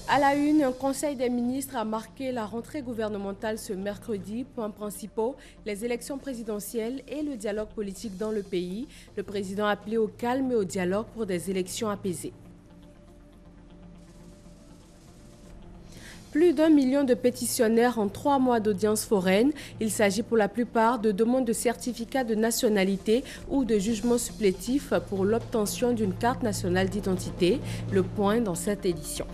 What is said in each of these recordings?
À la une, un conseil des ministres a marqué la rentrée gouvernementale ce mercredi. Points principaux, les élections présidentielles et le dialogue politique dans le pays. Le président a appelé au calme et au dialogue pour des élections apaisées. Plus d'1 million de pétitionnaires en 3 mois d'audience foraine. Il s'agit pour la plupart de demandes de certificat de nationalité ou de jugement supplétif pour l'obtention d'une carte nationale d'identité. Le point dans cette édition.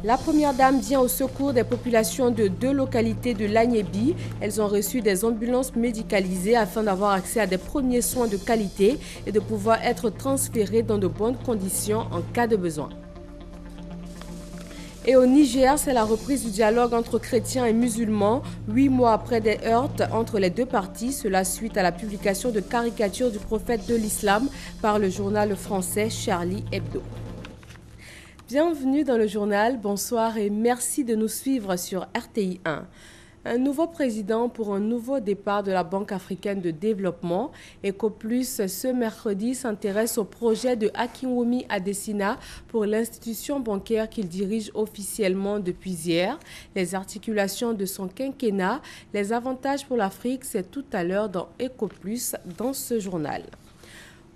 La première dame vient au secours des populations de 2 localités de l'Agnébi. Elles ont reçu des ambulances médicalisées afin d'avoir accès à des premiers soins de qualité et de pouvoir être transférées dans de bonnes conditions en cas de besoin. Et au Niger, c'est la reprise du dialogue entre chrétiens et musulmans, 8 mois après des heurts entre les deux parties, cela suite à la publication de caricatures du prophète de l'islam par le journal français Charlie Hebdo. Bienvenue dans le journal, bonsoir et merci de nous suivre sur RTI 1. Un nouveau président pour un nouveau départ de la Banque africaine de développement. EcoPlus, ce mercredi, s'intéresse au projet de Akinwumi Adesina pour l'institution bancaire qu'il dirige officiellement depuis hier. Les articulations de son quinquennat, les avantages pour l'Afrique, c'est tout à l'heure dans EcoPlus dans ce journal.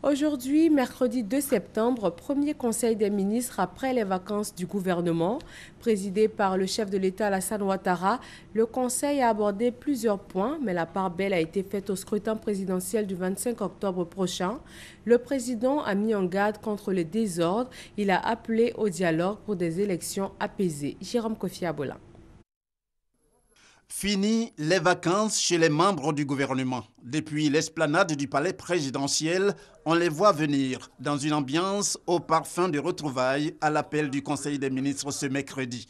Aujourd'hui, mercredi 2 septembre, premier conseil des ministres après les vacances du gouvernement. Présidé par le chef de l'État Alassane Ouattara, le conseil a abordé plusieurs points, mais la part belle a été faite au scrutin présidentiel du 25 octobre prochain. Le président a mis en garde contre le désordre. Il a appelé au dialogue pour des élections apaisées. Jérôme Kofi Abola. Fini les vacances chez les membres du gouvernement. Depuis l'esplanade du palais présidentiel, on les voit venir dans une ambiance au parfum de retrouvailles à l'appel du Conseil des ministres ce mercredi.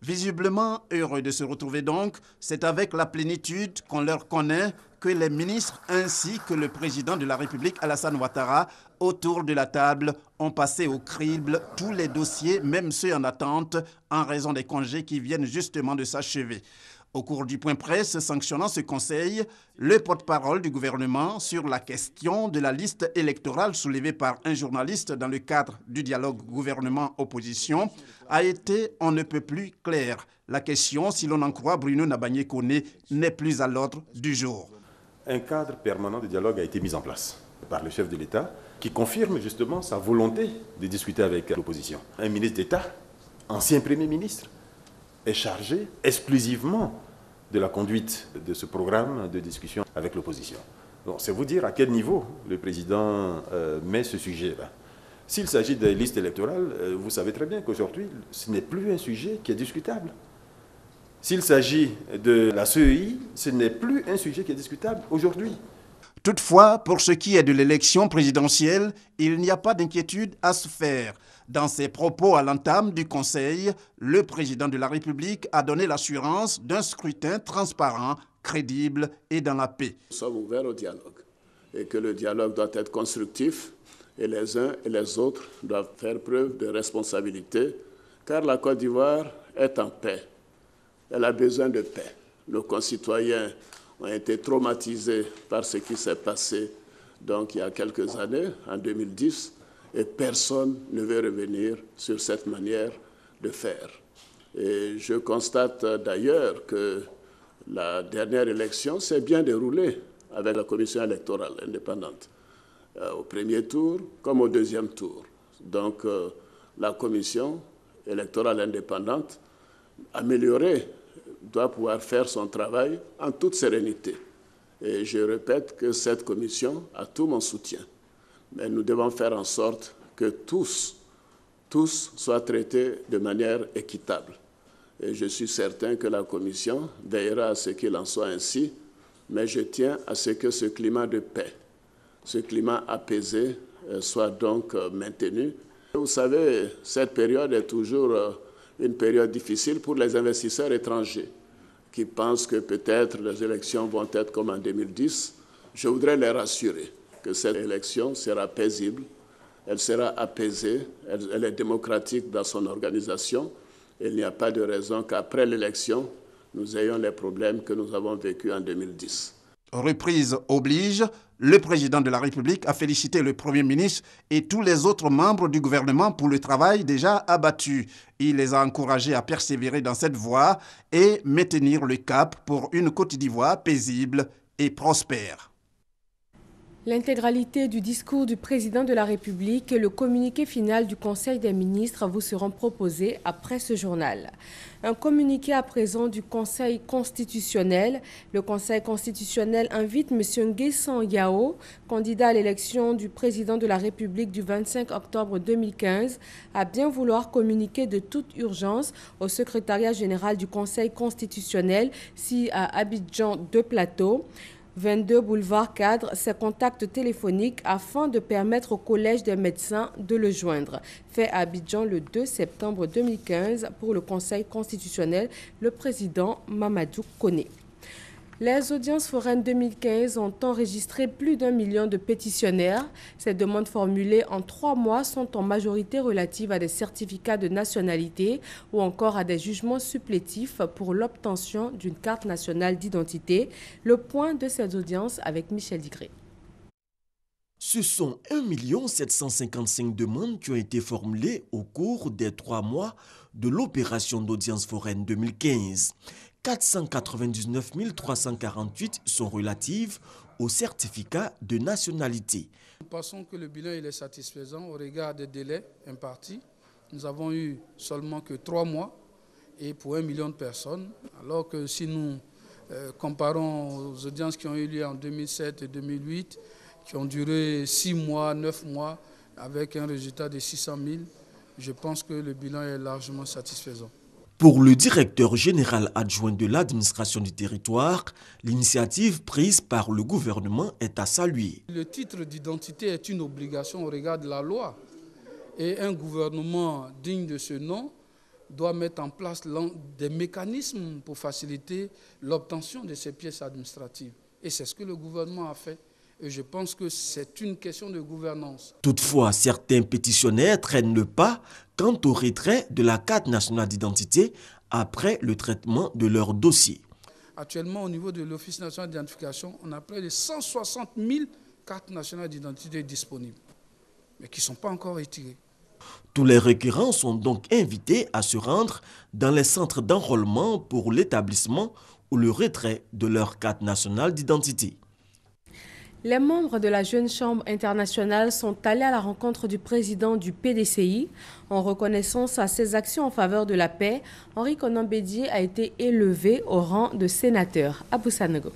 Visiblement heureux de se retrouver donc, c'est avec la plénitude qu'on leur connaît que les ministres ainsi que le président de la République Alassane Ouattara autour de la table ont passé au crible tous les dossiers, même ceux en attente, en raison des congés qui viennent justement de s'achever. Au cours du point presse sanctionnant ce conseil, le porte-parole du gouvernement sur la question de la liste électorale soulevée par un journaliste dans le cadre du dialogue gouvernement-opposition a été on ne peut plus clair. La question, si l'on en croit Bruno Nabagné-Koné, n'est plus à l'ordre du jour. Un cadre permanent de dialogue a été mis en place par le chef de l'État qui confirme justement sa volonté de discuter avec l'opposition. Un ministre d'État, ancien Premier ministre, est chargé exclusivement de la conduite de ce programme de discussion avec l'opposition. C'est vous dire à quel niveau le président met ce sujet-là. S'il s'agit des listes électorales, vous savez très bien qu'aujourd'hui, ce n'est plus un sujet qui est discutable. S'il s'agit de la CEI, ce n'est plus un sujet qui est discutable aujourd'hui. Toutefois, pour ce qui est de l'élection présidentielle, il n'y a pas d'inquiétude à se faire. Dans ses propos à l'entame du Conseil, le président de la République a donné l'assurance d'un scrutin transparent, crédible et dans la paix. Nous sommes ouverts au dialogue et que le dialogue doit être constructif et les uns et les autres doivent faire preuve de responsabilité car la Côte d'Ivoire est en paix. Elle a besoin de paix. Nos concitoyens ont été traumatisés par ce qui s'est passé donc, il y a quelques années, en 2010, et personne ne veut revenir sur cette manière de faire. Et je constate d'ailleurs que la dernière élection s'est bien déroulée avec la commission électorale indépendante, au premier tour comme au deuxième tour. Donc la commission électorale indépendante améliorée doit pouvoir faire son travail en toute sérénité. Et je répète que cette commission a tout mon soutien. Mais nous devons faire en sorte que tous soient traités de manière équitable. Et je suis certain que la commission veillera à ce qu'il en soit ainsi, mais je tiens à ce que ce climat de paix, ce climat apaisé soit donc maintenu. Vous savez, cette période est toujours une période difficile pour les investisseurs étrangers qui pensent que peut-être les élections vont être comme en 2010. Je voudrais les rassurer que cette élection sera paisible, elle sera apaisée, elle est démocratique dans son organisation. Et il n'y a pas de raison qu'après l'élection, nous ayons les problèmes que nous avons vécus en 2010. Reprise oblige, Le président de la République a félicité le Premier ministre et tous les autres membres du gouvernement pour le travail déjà abattu. Il les a encouragés à persévérer dans cette voie et maintenir le cap pour une Côte d'Ivoire paisible et prospère. L'intégralité du discours du président de la République et le communiqué final du Conseil des ministres vous seront proposés après ce journal. Un communiqué à présent du Conseil constitutionnel. Le Conseil constitutionnel invite M. Nguessan Yao, candidat à l'élection du président de la République du 25 octobre 2015, à bien vouloir communiquer de toute urgence au secrétariat général du Conseil constitutionnel, si à Abidjan de Plateau, 22 boulevard Cadre, ses contacts téléphoniques afin de permettre au Collège des médecins de le joindre. Fait à Abidjan le 2 septembre 2015 pour le Conseil constitutionnel, le président Mamadou Koné. Les audiences foraines 2015 ont enregistré plus d'1 million de pétitionnaires. Ces demandes formulées en 3 mois sont en majorité relatives à des certificats de nationalité ou encore à des jugements supplétifs pour l'obtention d'une carte nationale d'identité. Le point de ces audiences avec Michel Digré. Ce sont 1 755 demandes qui ont été formulées au cours des 3 mois de l'opération d'audience foraine 2015. 499 348 sont relatives au certificat de nationalité. Nous pensons que le bilan est satisfaisant au regard des délais impartis. Nous avons eu seulement que 3 mois et pour 1 million de personnes, alors que si nous comparons aux audiences qui ont eu lieu en 2007 et 2008, qui ont duré 6 mois, 9 mois, avec un résultat de 600 000, je pense que le bilan est largement satisfaisant. Pour le directeur général adjoint de l'administration du territoire, l'initiative prise par le gouvernement est à saluer. Le titre d'identité est une obligation au regard de la loi. Et un gouvernement digne de ce nom doit mettre en place des mécanismes pour faciliter l'obtention de ces pièces administratives. Et c'est ce que le gouvernement a fait. Et je pense que c'est une question de gouvernance. Toutefois, certains pétitionnaires traînent le pas quant au retrait de la carte nationale d'identité après le traitement de leur dossier. Actuellement, au niveau de l'Office national d'identification, on a près de 160 000 cartes nationales d'identité disponibles, mais qui ne sont pas encore retirées. Tous les requérants sont donc invités à se rendre dans les centres d'enrôlement pour l'établissement ou le retrait de leur carte nationale d'identité. Les membres de la Jeune Chambre internationale sont allés à la rencontre du président du PDCI. En reconnaissance à ses actions en faveur de la paix, Henri Konan Bédié a été élevé au rang de sénateur. Abou Sanogo.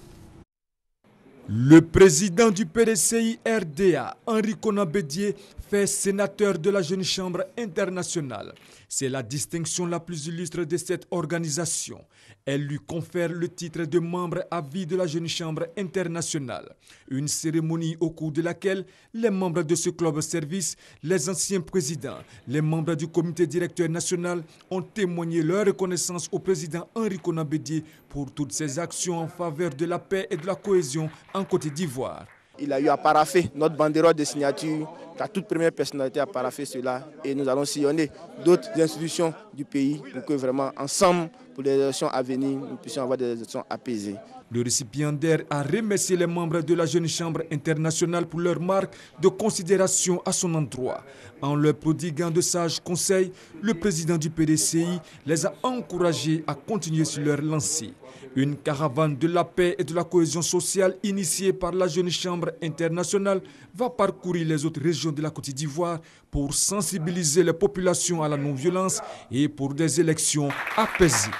Le président du PDCI RDA, Henri Konan Bédié, fait sénateur de la Jeune Chambre internationale. C'est la distinction la plus illustre de cette organisation. Elle lui confère le titre de membre à vie de la Jeune Chambre internationale. Une cérémonie au cours de laquelle les membres de ce club service, les anciens présidents, les membres du comité directeur national ont témoigné leur reconnaissance au président Henri Konan Bédié pour toutes ses actions en faveur de la paix et de la cohésion en Côte d'Ivoire. Il a eu à paraffer notre banderole de signature, la toute première personnalité a paraffé cela et nous allons sillonner d'autres institutions du pays pour que vraiment ensemble, pour les élections à venir, nous puissions avoir des élections apaisées. Le récipiendaire a remercié les membres de la Jeune Chambre internationale pour leur marque de considération à son endroit. En leur prodiguant de sages conseils, le président du PDCI les a encouragés à continuer sur leur lancée. Une caravane de la paix et de la cohésion sociale initiée par la Jeune Chambre internationale va parcourir les autres régions de la Côte d'Ivoire pour sensibiliser les populations à la non-violence et pour des élections apaisées.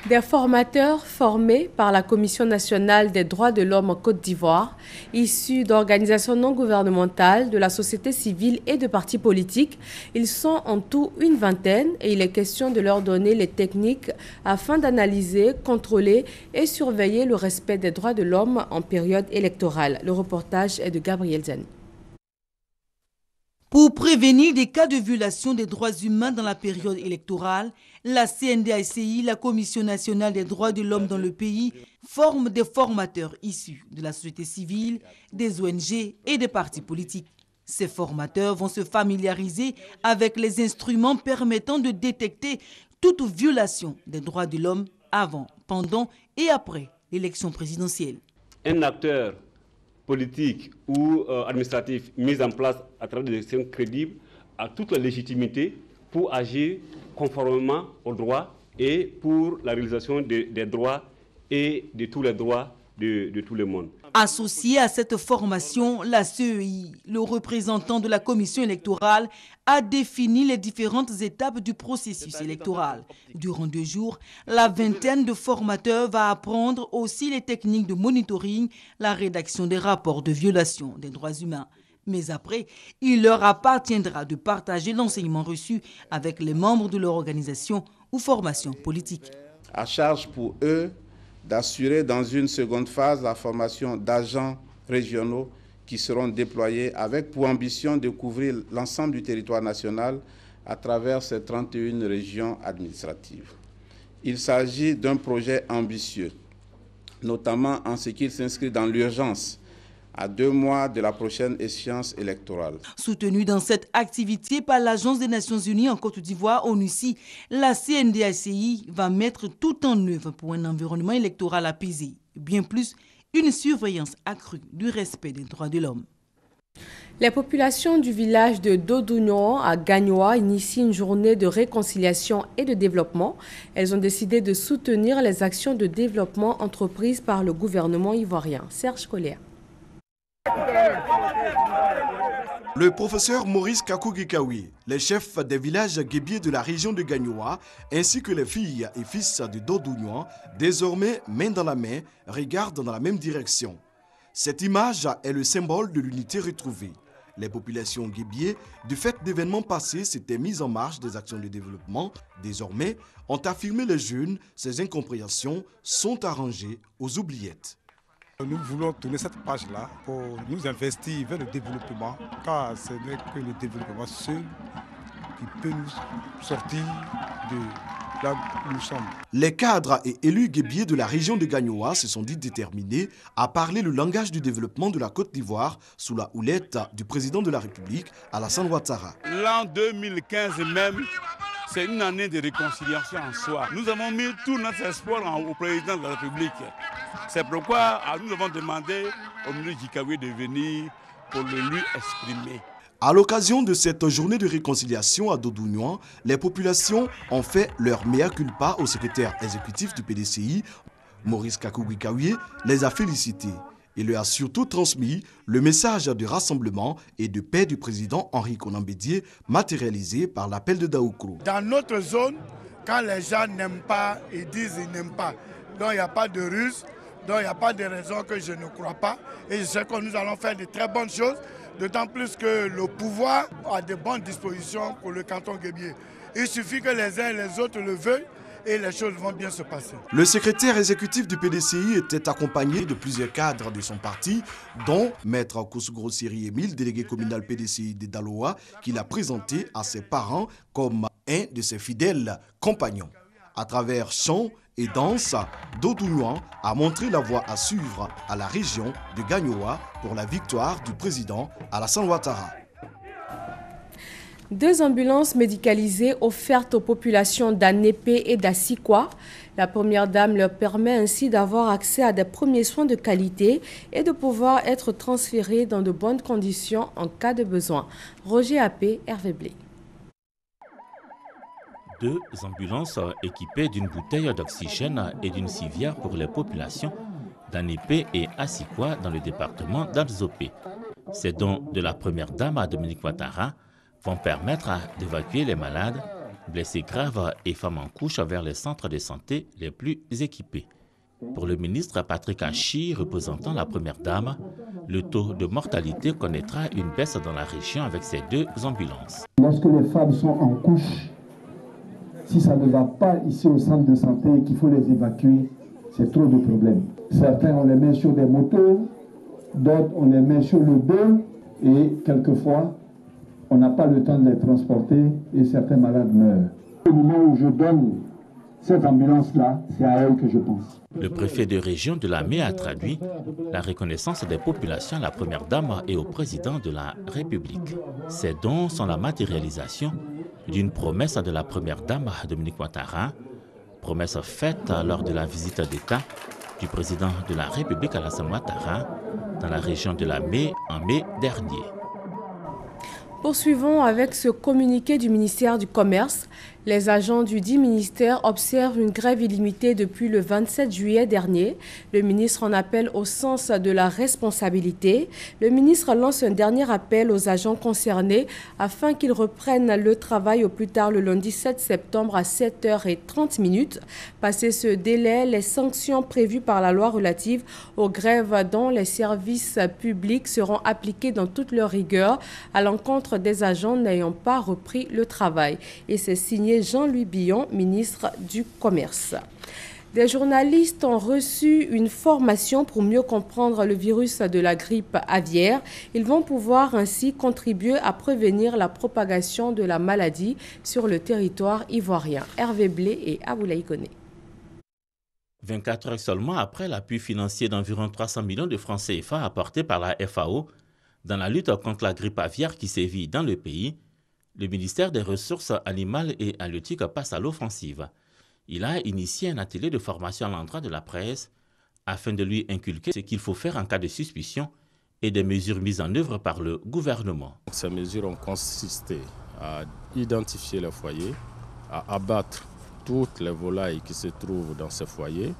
Des formateurs formés par la Commission nationale des droits de l'homme en Côte d'Ivoire, issus d'organisations non gouvernementales, de la société civile et de partis politiques. Ils sont en tout une vingtaine et il est question de leur donner les techniques afin d'analyser, contrôler et surveiller le respect des droits de l'homme en période électorale. Le reportage est de Gabriel Zani. Pour prévenir des cas de violation des droits humains dans la période électorale, la CNDACI, la Commission nationale des droits de l'homme dans le pays, forme des formateurs issus de la société civile, des ONG et des partis politiques. Ces formateurs vont se familiariser avec les instruments permettant de détecter toute violation des droits de l'homme avant, pendant et après l'élection présidentielle. Un acteur politique ou administratif mis en place à travers des élections crédibles a toute la légitimité pour agir conformément aux droits et pour la réalisation des droits et de tous les droits de tout le monde. Associé à cette formation, la CEI, le représentant de la commission électorale, a défini les différentes étapes du processus électoral. Durant 2 jours, la vingtaine de formateurs va apprendre aussi les techniques de monitoring, la rédaction des rapports de violation des droits humains. Mais après, il leur appartiendra de partager l'enseignement reçu avec les membres de leur organisation ou formation politique. À charge pour eux d'assurer dans une seconde phase la formation d'agents régionaux qui seront déployés avec pour ambition de couvrir l'ensemble du territoire national à travers ces 31 régions administratives. Il s'agit d'un projet ambitieux, notamment en ce qu'il s'inscrit dans l'urgence à 2 mois de la prochaine échéance électorale. Soutenu dans cette activité par l'Agence des Nations Unies en Côte d'Ivoire, ONUCI, la CNDACI va mettre tout en œuvre pour un environnement électoral apaisé. Bien plus, une surveillance accrue du respect des droits de l'homme. Les populations du village de Dodouignon à Gagnoa initient une journée de réconciliation et de développement. Elles ont décidé de soutenir les actions de développement entreprises par le gouvernement ivoirien. Serge Collier. Le professeur Maurice Kakougikawi, les chefs des villages guébiers de la région de Gagnoa, ainsi que les filles et fils de Dodouignon, désormais main dans la main, regardent dans la même direction. Cette image est le symbole de l'unité retrouvée. Les populations guébiers, du fait d'événements passés, s'étaient mises en marche des actions de développement. Désormais, ont affirmé les jeunes, ces incompréhensions sont arrangées aux oubliettes. Nous voulons tourner cette page-là pour nous investir vers le développement, car ce n'est que le développement seul qui peut nous sortir de là où nous sommes. Les cadres et élus guébiers de la région de Gagnoa se sont dit déterminés à parler le langage du développement de la Côte d'Ivoire sous la houlette du président de la République, Alassane Ouattara. L'an 2015 même, c'est une année de réconciliation en soi. Nous avons mis tout notre espoir au président de la République. C'est pourquoi nous avons demandé au ministre Jikawi de venir pour le lui exprimer. À l'occasion de cette journée de réconciliation à Dodouignon, les populations ont fait leur mea culpa au secrétaire exécutif du PDCI, Maurice Kakougikawi, les a félicités. Il lui a surtout transmis le message de rassemblement et de paix du président Henri Konan Bédié, matérialisé par l'appel de Daoukro. Dans notre zone, quand les gens n'aiment pas, ils disent qu'ils n'aiment pas. Donc il n'y a pas de ruse, donc il n'y a pas de raison que je ne crois pas. Et je sais que nous allons faire de très bonnes choses, d'autant plus que le pouvoir a de bonnes dispositions pour le canton guébier. Il suffit que les uns et les autres le veuillent, et les choses vont bien se passer. Le secrétaire exécutif du PDCI était accompagné de plusieurs cadres de son parti, dont Maître Kousougro Siri Émile, délégué communal PDCI de Daloa, qu'il a présenté à ses parents comme un de ses fidèles compagnons. À travers chants et danses, Dodouignon a montré la voie à suivre à la région de Gagnoa pour la victoire du président Alassane Ouattara. 2 ambulances médicalisées offertes aux populations d'Anépé et d'Assikwa. La première dame leur permet ainsi d'avoir accès à des premiers soins de qualité et de pouvoir être transférées dans de bonnes conditions en cas de besoin. Roger Appé, Hervé Blé. 2 ambulances équipées d'une bouteille d'oxygène et d'une civière pour les populations d'Anépé et Assikwa dans le département d'Anzopé. Ces dons de la première dame à Dominique Ouattara vont permettre d'évacuer les malades, blessés graves et femmes en couche vers les centres de santé les plus équipés. Pour le ministre Patrick Achi, représentant la première dame, le taux de mortalité connaîtra une baisse dans la région avec ces 2 ambulances. Lorsque les femmes sont en couche, si ça ne va pas ici au centre de santé et qu'il faut les évacuer, c'est trop de problèmes. Certains, on les met sur des motos, d'autres, on les met sur le dos et quelquefois, on n'a pas le temps de les transporter et certains malades meurent. Au moment où je donne cette ambulance-là, c'est à elle que je pense. Le préfet de région de la Mé a traduit la reconnaissance des populations à la première dame et au président de la République. Ces dons sont la matérialisation d'une promesse de la première dame Dominique Ouattara, promesse faite lors de la visite d'État du président de la République Alassane Ouattara dans la région de la Mé en mai dernier. Poursuivons avec ce communiqué du ministère du Commerce. Les agents du dit ministère observent une grève illimitée depuis le 27 juillet dernier. Le ministre en appelle au sens de la responsabilité. Le ministre lance un dernier appel aux agents concernés afin qu'ils reprennent le travail au plus tard le lundi 7 septembre à 7h30. Passé ce délai, les sanctions prévues par la loi relative aux grèves dans les services publics seront appliquées dans toute leur rigueur à l'encontre des agents n'ayant pas repris le travail. Et c'est signé Jean-Louis Billon, ministre du Commerce. Des journalistes ont reçu une formation pour mieux comprendre le virus de la grippe aviaire. Ils vont pouvoir ainsi contribuer à prévenir la propagation de la maladie sur le territoire ivoirien. Hervé Blé et Aboulaye Koné. 24 heures seulement après l'appui financier d'environ 300 millions de francs CFA apporté par la FAO dans la lutte contre la grippe aviaire qui sévit dans le pays, le ministère des Ressources animales et halieutiques passe à l'offensive. Il a initié un atelier de formation à l'endroit de la presse afin de lui inculquer ce qu'il faut faire en cas de suspicion et des mesures mises en œuvre par le gouvernement. Ces mesures ont consisté à identifier les foyers, à abattre toutes les volailles qui se trouvent dans ces foyers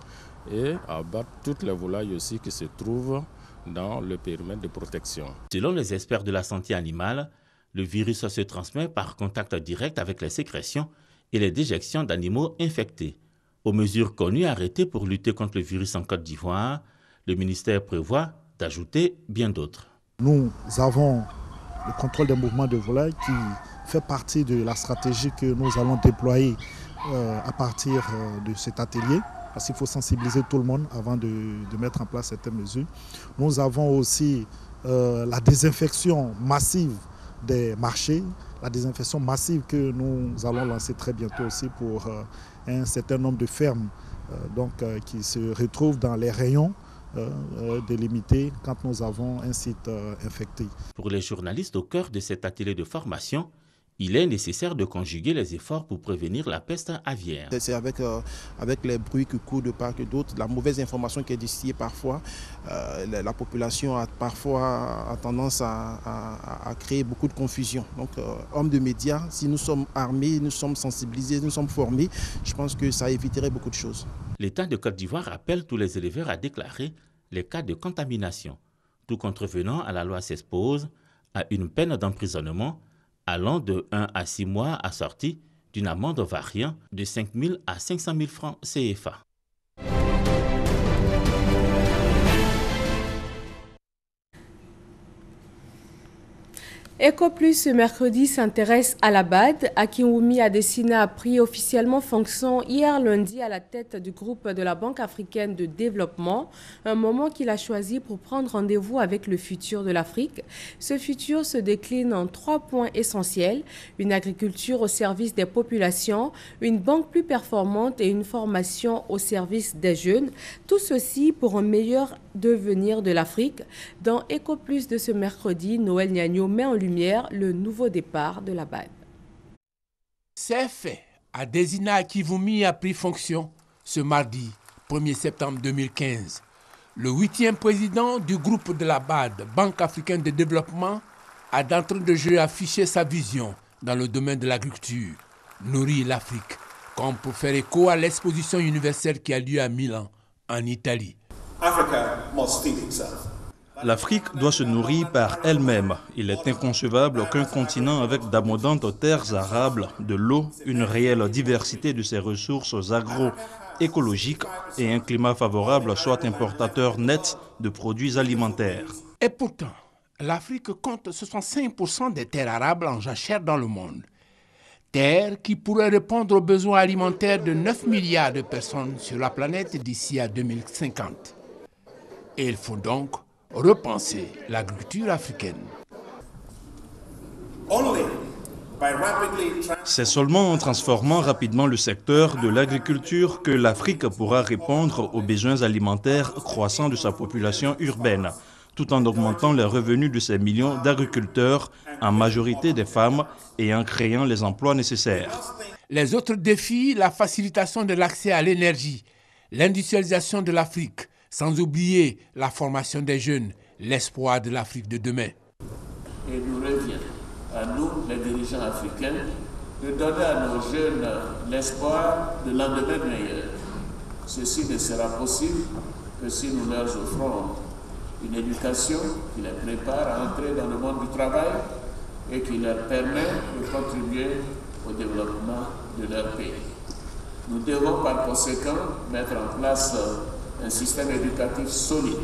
et à abattre toutes les volailles aussi qui se trouvent dans le périmètre de protection. Selon les experts de la santé animale, le virus se transmet par contact direct avec les sécrétions et les déjections d'animaux infectés. Aux mesures connues et arrêtées pour lutter contre le virus en Côte d'Ivoire, le ministère prévoit d'ajouter bien d'autres. Nous avons le contrôle des mouvements de volailles qui fait partie de la stratégie que nous allons déployer à partir de cet atelier. Parce qu'il faut sensibiliser tout le monde avant de mettre en place certaines mesures. Nous avons aussi la désinfection massive des marchés, la désinfection massive que nous allons lancer très bientôt aussi pour un certain nombre de fermes qui se retrouvent dans les rayons délimités quand nous avons un site infecté. Pour les journalistes au cœur de cet atelier de formation, il est nécessaire de conjuguer les efforts pour prévenir la peste aviaire. C'est avec les bruits qui courent de part et d'autre, la mauvaise information qui est distillée parfois. La population a parfois tendance à créer beaucoup de confusion. Donc, hommes de médias, si nous sommes armés, nous sommes sensibilisés, nous sommes formés, je pense que ça éviterait beaucoup de choses. L'État de Côte d'Ivoire appelle tous les éleveurs à déclarer les cas de contamination. Tout contrevenant à la loi s'expose à une peine d'emprisonnement allant de 1 à 6 mois assortie d'une amende variant de 5 000 à 500 000 francs CFA. EcoPlus ce mercredi s'intéresse à la BAD. Akinwumi Adesina a pris officiellement fonction hier lundi à la tête du groupe de la Banque africaine de développement, un moment qu'il a choisi pour prendre rendez-vous avec le futur de l'Afrique. Ce futur se décline en 3 points essentiels: une agriculture au service des populations, une banque plus performante et une formation au service des jeunes. Tout ceci pour un meilleur devenir de l'Afrique. Dans EcoPlus de ce mercredi, Noël Niagno met en lumière le nouveau départ de la BAD. C'est fait. Adesina Akinwumi a pris fonction ce mardi 1er septembre 2015. Le 8e président du groupe de la BAD, Banque africaine de développement, a d'entrée de jeu affiché sa vision dans le domaine de l'agriculture, nourrir l'Afrique, comme pour faire écho à l'exposition universelle qui a lieu à Milan, en Italie. L'Afrique doit se nourrir par elle-même. Il est inconcevable qu'un continent avec d'abondantes terres arables, de l'eau, une réelle diversité de ses ressources agro-écologiques et un climat favorable soit importateur net de produits alimentaires. Et pourtant, l'Afrique compte 65% des terres arables en jachère dans le monde. Terres qui pourraient répondre aux besoins alimentaires de 9 milliards de personnes sur la planète d'ici à 2050. Et il faut donc repenser l'agriculture africaine. C'est seulement en transformant rapidement le secteur de l'agriculture que l'Afrique pourra répondre aux besoins alimentaires croissants de sa population urbaine, tout en augmentant les revenus de ces millions d'agriculteurs, en majorité des femmes, et en créant les emplois nécessaires. Les autres défis, la facilitation de l'accès à l'énergie, l'industrialisation de l'Afrique, Sans oublier la formation des jeunes, l'espoir de l'Afrique de demain. Et nous revient à nous, les dirigeants africains, de donner à nos jeunes l'espoir de lendemain meilleur. Ceci ne sera possible que si nous leur offrons une éducation qui les prépare à entrer dans le monde du travail et qui leur permet de contribuer au développement de leur pays. Nous devons par conséquent mettre en place un système éducatif solide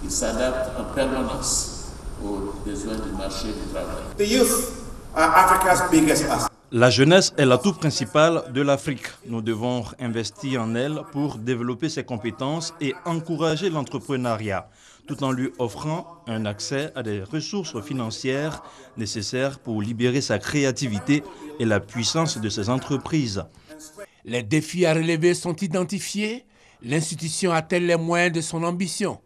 qui s'adapte en permanence aux besoins du marché du travail. The youth are Africa's biggest asset. La jeunesse est l'atout principal de l'Afrique. Nous devons investir en elle pour développer ses compétences et encourager l'entrepreneuriat, tout en lui offrant un accès à des ressources financières nécessaires pour libérer sa créativité et la puissance de ses entreprises. Les défis à relever sont identifiés. L'institution a-t-elle les moyens de son ambition?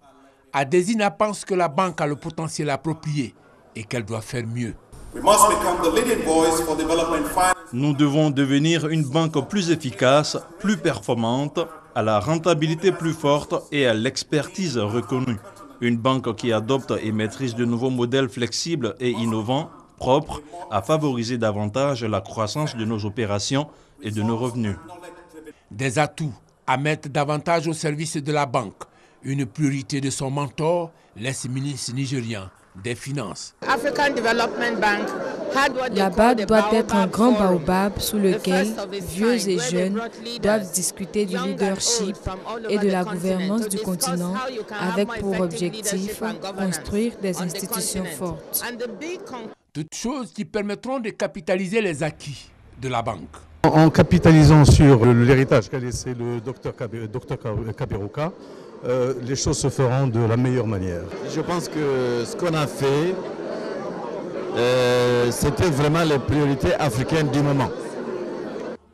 Adesina pense que la banque a le potentiel approprié et qu'elle doit faire mieux. Nous devons devenir une banque plus efficace, plus performante, à la rentabilité plus forte et à l'expertise reconnue. Une banque qui adopte et maîtrise de nouveaux modèles flexibles et innovants, propres à favoriser davantage la croissance de nos opérations et de nos revenus. Des atouts à mettre davantage au service de la banque. Une priorité de son mentor, l'ex-ministre nigérian des Finances. La BAD doit être un grand baobab sous lequel vieux et jeunes doivent discuter du leadership et de la gouvernance du continent avec pour objectif construire des institutions fortes. Toutes choses qui permettront de capitaliser les acquis de la banque. En capitalisant sur l'héritage qu'a laissé le docteur Kaberuka, les choses se feront de la meilleure manière. Je pense que ce qu'on a fait, c'était vraiment les priorités africaines du moment.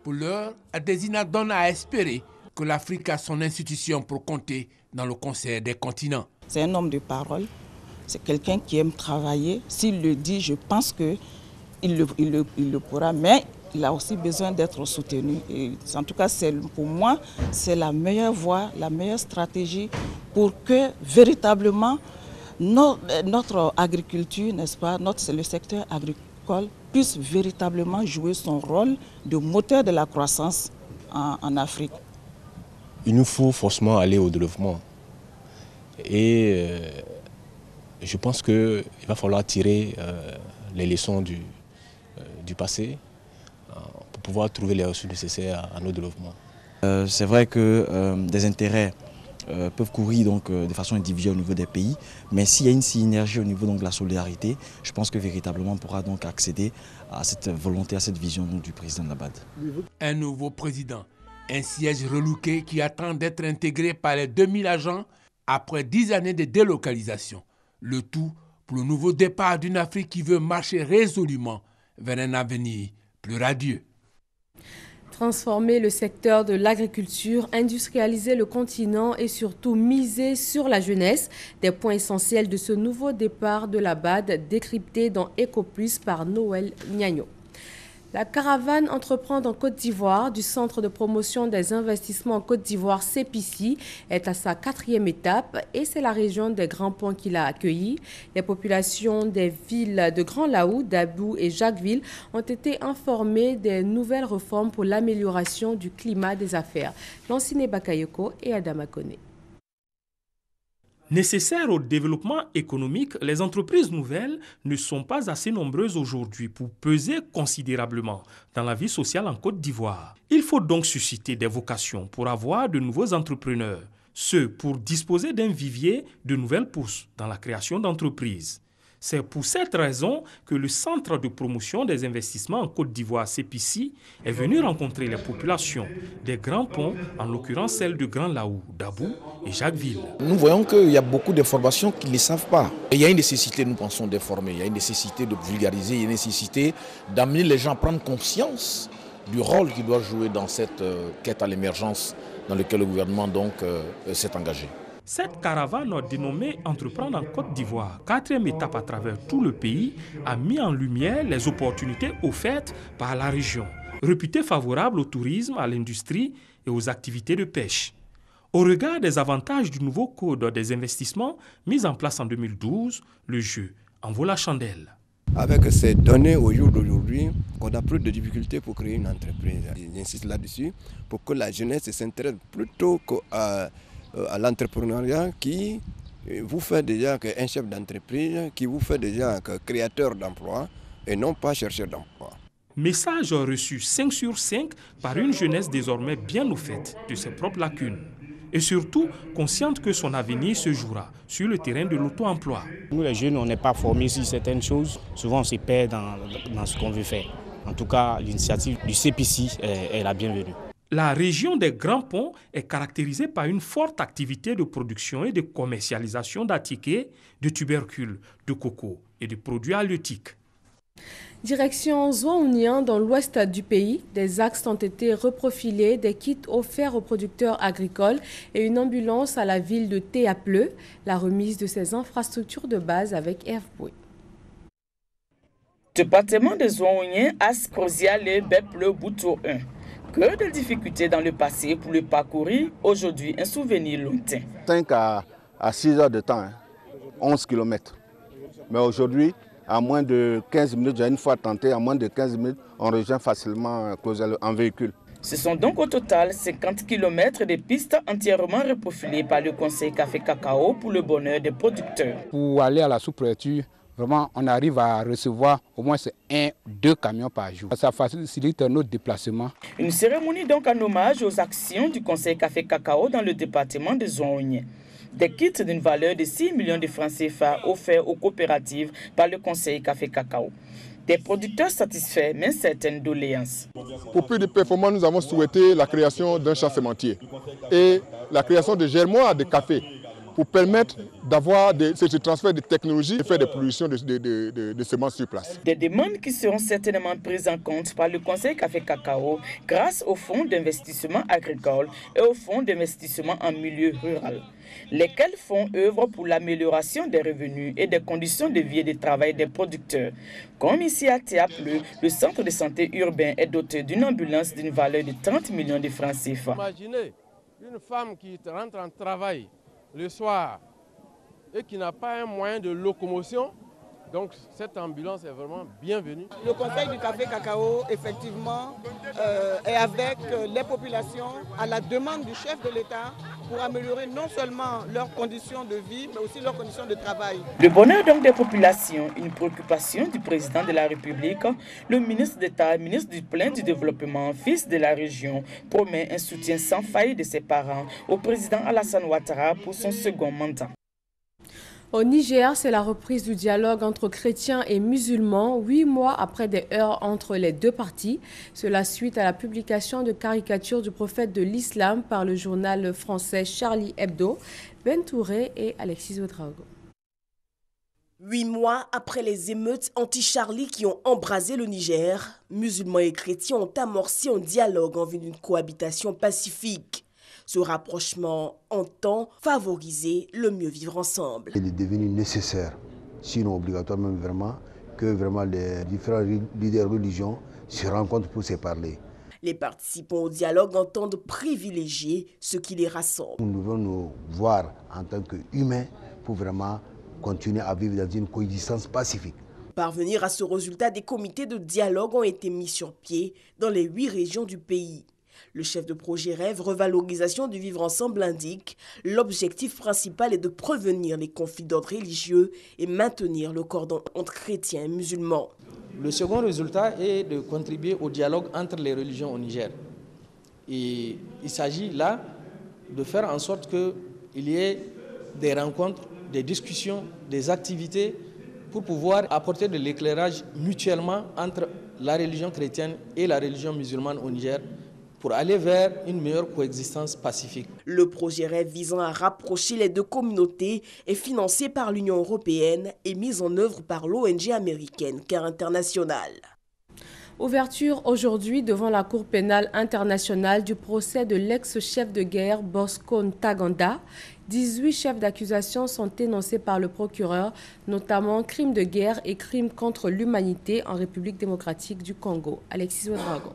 Pour l'heure, Adesina donne à espérer que l'Afrique a son institution pour compter dans le Conseil des continents. C'est un homme de parole, c'est quelqu'un qui aime travailler. S'il le dit, je pense qu'il le pourra, mais il a aussi besoin d'être soutenu. Et en tout cas, pour moi, c'est la meilleure voie, la meilleure stratégie pour que véritablement notre agriculture, n'est-ce pas, le secteur agricole puisse véritablement jouer son rôle de moteur de la croissance en Afrique. Il nous faut forcément aller au développement. Et je pense qu'il va falloir tirer les leçons du passé pour pouvoir trouver les ressources nécessaires à nos développements. C'est vrai que des intérêts peuvent courir donc, de façon individuelle au niveau des pays, mais s'il y a une synergie au niveau donc, de la solidarité, je pense que véritablement on pourra donc accéder à cette volonté, à cette vision donc, du président de la BAD. Un nouveau président, un siège relooké qui attend d'être intégré par les 2000 agents après 10 années de délocalisation. Le tout pour le nouveau départ d'une Afrique qui veut marcher résolument vers un avenir plus radieux. Transformer le secteur de l'agriculture, industrialiser le continent et surtout miser sur la jeunesse, des points essentiels de ce nouveau départ de la BAD décrypté dans EcoPlus par Noël Niagno. La caravane entreprendre en Côte d'Ivoire du Centre de promotion des investissements en Côte d'Ivoire CEPICI est à sa 4e étape et c'est la région des Grands Ponts qui l'a accueilli. Les populations des villes de Grand Laou, Dabou et Jacquesville ont été informées des nouvelles réformes pour l'amélioration du climat des affaires. Lanciné Bakayoko et Adama Kone. Nécessaires au développement économique, les entreprises nouvelles ne sont pas assez nombreuses aujourd'hui pour peser considérablement dans la vie sociale en Côte d'Ivoire. Il faut donc susciter des vocations pour avoir de nouveaux entrepreneurs, ce pour disposer d'un vivier de nouvelles pousses dans la création d'entreprises. C'est pour cette raison que le Centre de promotion des investissements en Côte d'Ivoire, CEPICI, est venu rencontrer les populations des Grands Ponts, en l'occurrence celles de Grand Laou, Dabou et Jacquesville. Nous voyons qu'il y a beaucoup d'informations qu'ils ne savent pas. Et il y a une nécessité, nous pensons, d'informer, il y a une nécessité de vulgariser, il y a une nécessité d'amener les gens à prendre conscience du rôle qu'ils doivent jouer dans cette quête à l'émergence dans laquelle le gouvernement s'est engagé. Cette caravane dénommée Entreprendre en Côte d'Ivoire, 4e étape à travers tout le pays, a mis en lumière les opportunités offertes par la région, réputée favorable au tourisme, à l'industrie et aux activités de pêche. Au regard des avantages du nouveau code des investissements mis en place en 2012, le jeu en vaut la chandelle. Avec ces données au jour d'aujourd'hui, on a plus de difficultés pour créer une entreprise. J'insiste là-dessus pour que la jeunesse s'intéresse plutôt à l'entrepreneuriat qui vous fait déjà un chef d'entreprise, qui vous fait déjà un créateur d'emplois et non pas chercheur d'emploi. Message reçu 5 sur 5 par une jeunesse désormais bien au fait de ses propres lacunes. Et surtout consciente que son avenir se jouera sur le terrain de l'auto-emploi. Nous les jeunes, on n'est pas formés sur certaines choses. Souvent on se perd dans ce qu'on veut faire. En tout cas, l'initiative du CPC est la bienvenue. La région des Grands Ponts est caractérisée par une forte activité de production et de commercialisation d'attiqués, de tubercules, de coco et de produits halieutiques. Direction Zouaounian, dans l'ouest du pays, des axes ont été reprofilés, des kits offerts aux producteurs agricoles et une ambulance à la ville de Théapleu. La remise de ces infrastructures de base avec Eve Boué. Département de Zouaounian, As-Crozia-le Beple Boutou 1. Que de difficultés dans le passé pour le parcourir, aujourd'hui un souvenir lointain. 5 à 6 heures de temps, 11 km. Mais aujourd'hui, à moins de 15 minutes, j'ai une fois tenté, à moins de 15 minutes, on rejoint facilement en véhicule. Ce sont donc au total 50 km de pistes entièrement reprofilées par le Conseil Café Cacao pour le bonheur des producteurs. Pour aller à la sous-préfecture, vraiment, on arrive à recevoir au moins 1-2 camions par jour. Ça facilite notre déplacement. Une cérémonie donc en hommage aux actions du Conseil Café Cacao dans le département de Zouaounian. Des kits d'une valeur de 6 millions de francs CFA offerts aux coopératives par le Conseil Café Cacao. Des producteurs satisfaits, mais certaines doléances. Pour plus de performance, nous avons souhaité la création d'un champ sémentier et la création de germoirs de café pour permettre d'avoir ce transfert de technologie et faire des productions de semences sur place. Des demandes qui seront certainement prises en compte par le Conseil Café Cacao grâce au Fonds d'investissement agricole et au Fonds d'investissement en milieu rural, lesquels fonds œuvrent pour l'amélioration des revenus et des conditions de vie et de travail des producteurs. Comme ici à Théapleu, le centre de santé urbain est doté d'une ambulance d'une valeur de 30 millions de francs CFA. Imaginez une femme qui rentre en travail le soir et qui n'a pas un moyen de locomotion. Donc cette ambulance est vraiment bienvenue. Le Conseil du Café Cacao, effectivement, est avec les populations à la demande du chef de l'État pour améliorer non seulement leurs conditions de vie, mais aussi leurs conditions de travail. Le bonheur donc des populations, une préoccupation du président de la République, le ministre d'État, ministre du Plein du Développement, fils de la région, promet un soutien sans faille de ses parents au président Alassane Ouattara pour son second mandat. Au Niger, c'est la reprise du dialogue entre chrétiens et musulmans, 8 mois après des heurts entre les deux parties. Cela suite à la publication de caricatures du prophète de l'islam par le journal français Charlie Hebdo, Ben Touré et Alexis Ouedraogo. 8 mois après les émeutes anti-Charlie qui ont embrasé le Niger, musulmans et chrétiens ont amorcé un dialogue en vue d'une cohabitation pacifique. Ce rapprochement entend favoriser le mieux vivre ensemble. Il est devenu nécessaire, sinon obligatoire même vraiment, que vraiment les différents leaders de religion se rencontrent pour se parler. Les participants au dialogue entendent privilégier ce qui les rassemble. Nous devons nous voir en tant qu'humains pour vraiment continuer à vivre dans une coexistence pacifique. Parvenir à ce résultat, des comités de dialogue ont été mis sur pied dans les 8 régions du pays. Le chef de projet Rêve Revalorisation du Vivre Ensemble indique l'objectif principal est de prévenir les conflits d'ordre religieux et maintenir le cordon entre chrétiens et musulmans. Le second résultat est de contribuer au dialogue entre les religions au Niger. Et il s'agit là de faire en sorte qu'il y ait des rencontres, des discussions, des activités pour pouvoir apporter de l'éclairage mutuellement entre la religion chrétienne et la religion musulmane au Niger, pour aller vers une meilleure coexistence pacifique. Le projet Rêve visant à rapprocher les deux communautés est financé par l'Union européenne et mis en œuvre par l'ONG américaine Care International. Ouverture aujourd'hui devant la Cour pénale internationale du procès de l'ex-chef de guerre Bosco Ntaganda. 18 chefs d'accusation sont énoncés par le procureur, notamment crimes de guerre et crimes contre l'humanité en République démocratique du Congo. Alexis Ouedraogo.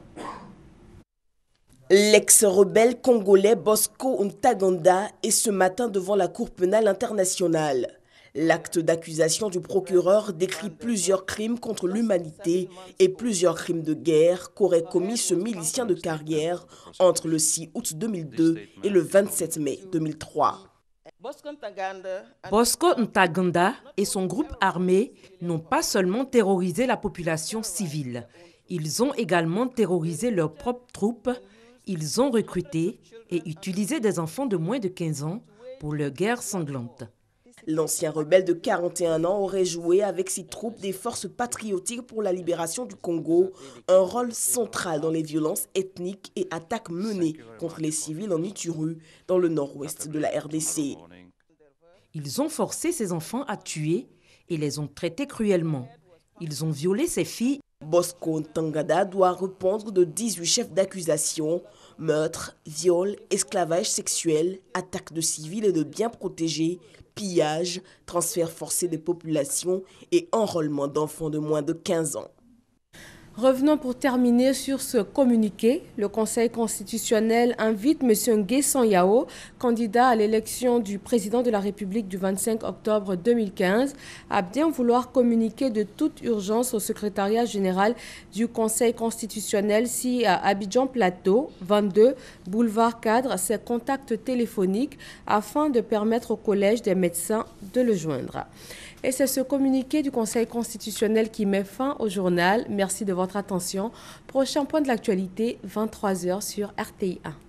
L'ex-rebelle congolais Bosco Ntaganda est ce matin devant la Cour pénale internationale. L'acte d'accusation du procureur décrit plusieurs crimes contre l'humanité et plusieurs crimes de guerre qu'aurait commis ce milicien de carrière entre le 6 août 2002 et le 27 mai 2003. Bosco Ntaganda et son groupe armé n'ont pas seulement terrorisé la population civile, ils ont également terrorisé leurs propres troupes. Ils ont recruté et utilisé des enfants de moins de 15 ans pour leur guerre sanglante. L'ancien rebelle de 41 ans aurait joué avec ses troupes des forces patriotiques pour la libération du Congo un rôle central dans les violences ethniques et attaques menées contre les civils en Ituri, dans le nord-ouest de la RDC. Ils ont forcé ces enfants à tuer et les ont traités cruellement. Ils ont violé ces filles. Bosco Ntaganda doit répondre de 18 chefs d'accusation: meurtre, viol, esclavage sexuel, attaque de civils et de biens protégés, pillage, transfert forcé des populations et enrôlement d'enfants de moins de 15 ans. Revenons pour terminer sur ce communiqué. Le Conseil constitutionnel invite M. Nguessan Yao, candidat à l'élection du président de la République du 25 octobre 2015, à bien vouloir communiquer de toute urgence au secrétariat général du Conseil constitutionnel si à Abidjan Plateau, 22, boulevard Cadre, ses contacts téléphoniques afin de permettre au Collège des médecins de le joindre. Et c'est ce communiqué du Conseil constitutionnel qui met fin au journal. Merci de votre attention. Prochain point de l'actualité, 23h sur RTI 1.